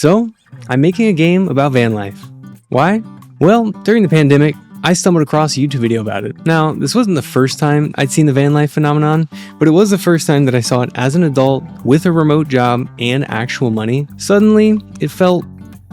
So, I'm making a game about van life. Why? Well, during the pandemic, I stumbled across a YouTube video about it. Now, this wasn't the first time I'd seen the van life phenomenon, but it was the first time that I saw it as an adult with a remote job and actual money. Suddenly, it felt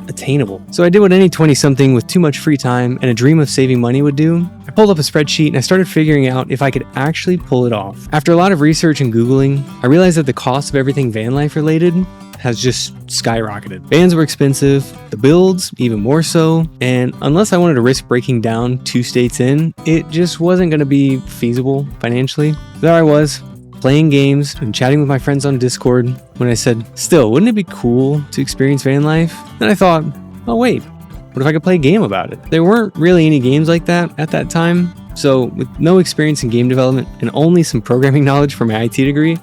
attainable. So I did what any 20-something with too much free time and a dream of saving money would do. I pulled up a spreadsheet and I started figuring out if I could actually pull it off. After a lot of research and Googling, I realized that the cost of everything van life related has just skyrocketed. Vans were expensive, the builds even more so, and unless I wanted to risk breaking down 2 states in, it just wasn't going to be feasible financially. There I was, playing games and chatting with my friends on Discord when I said, still, wouldn't it be cool to experience van life? Then I thought, oh wait, what if I could play a game about it? There weren't really any games like that at that time, so with no experience in game development and only some programming knowledge from my IT degree,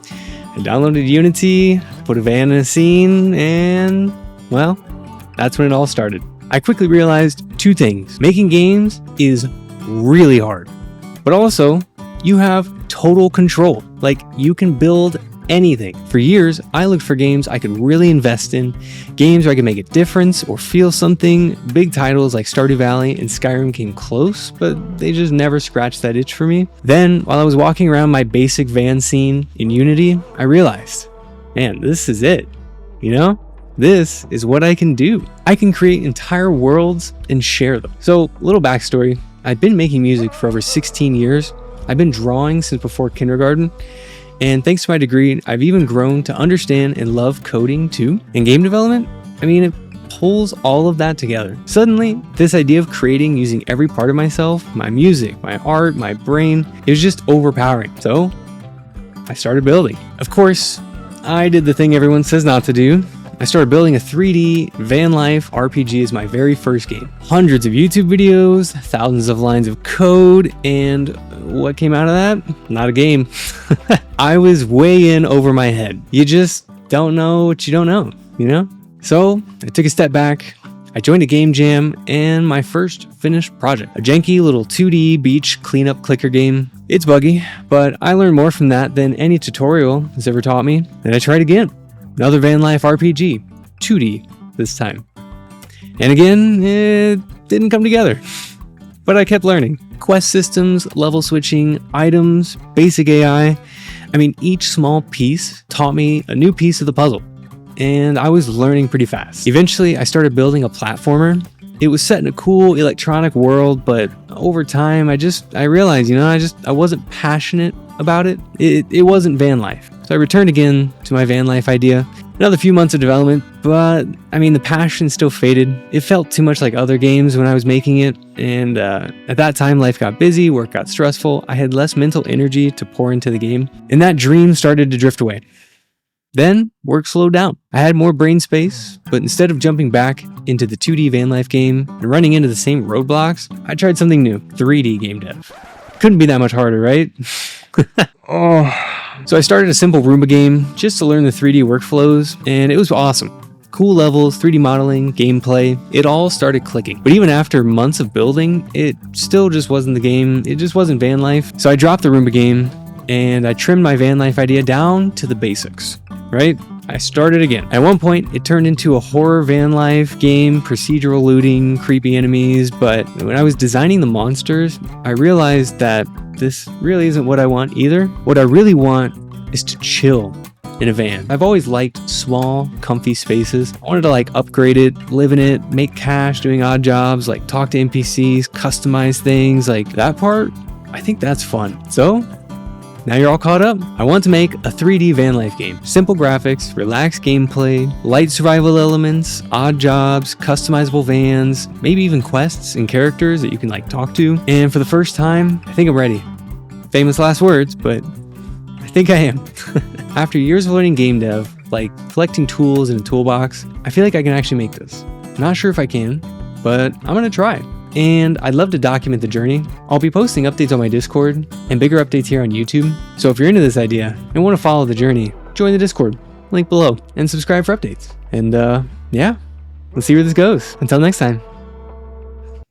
I downloaded Unity, put a van in a scene, and, well, that's when it all started. I quickly realized 2 things. Making games is really hard, but also you have total control. Like, you can build anything. For years, I looked for games I could really invest in, games where I could make a difference or feel something. Big titles like Stardew Valley and Skyrim came close, but they just never scratched that itch for me. Then, while I was walking around my basic van scene in Unity, I realized, man, this is it. You know? This is what I can do. I can create entire worlds and share them. So, little backstory. I've been making music for over 16 years. I've been drawing since before kindergarten. And thanks to my degree, I've even grown to understand and love coding too. And game development, I mean, it pulls all of that together. Suddenly, this idea of creating using every part of myself, my music, my art, my brain, it was just overpowering. So I started building. Of course, I did the thing everyone says not to do. I started building a 3D van life RPG as my very first game. Hundreds of YouTube videos, thousands of lines of code, and what came out of that? Not a game. I was way in over my head. You just don't know what you don't know, you know? So I took a step back. I joined a game jam and my first finished project, a janky little 2D beach cleanup clicker game. It's buggy, but I learned more from that than any tutorial has ever taught me. And I tried again. Another van life RPG, 2D this time. And again, it didn't come together. But I kept learning. Quest systems, level switching, items, basic AI. I mean, each small piece taught me a new piece of the puzzle. And I was learning pretty fast. Eventually, I started building a platformer. It was set in a cool electronic world, but over time, I realized, I wasn't passionate about it. It wasn't van life. So I returned again to my van life idea. Another few months of development, but I mean, the passion still faded. It felt too much like other games when I was making it. And at that time, life got busy, work got stressful. I had less mental energy to pour into the game. And that dream started to drift away. Then work slowed down. I had more brain space, but instead of jumping back into the 2D van life game and running into the same roadblocks, I tried something new, 3D game dev. Couldn't be that much harder, right? So I started a simple Roomba game just to learn the 3D workflows, and it was awesome. Cool levels, 3D modeling, gameplay, it all started clicking. But even after months of building, it still just wasn't the game. It just wasn't van life. So I dropped the Roomba game and I trimmed my van life idea down to the basics, right? I started again. At one point, it turned into a horror van life game, procedural looting, creepy enemies, but when I was designing the monsters, I realized that this really isn't what I want either. What I really want is to chill in a van. I've always liked small, comfy spaces. I wanted to upgrade it, live in it, make cash doing odd jobs, talk to NPCs, customize things, that part, I think that's fun. So now you're all caught up. I want to make a 3D van life game. Simple graphics, relaxed gameplay, light survival elements, odd jobs, customizable vans, maybe even quests and characters that you can talk to. And for the first time, I think I'm ready. Famous last words, but I think I am. After years of learning game dev, collecting tools in a toolbox, I feel like I can actually make this. Not sure if I can, but I'm gonna try. And I'd love to document the journey. I'll be posting updates on my Discord and bigger updates here on YouTube. So if you're into this idea and want to follow the journey, join the Discord, link below, and subscribe for updates. And yeah, let's see where this goes. Until next time.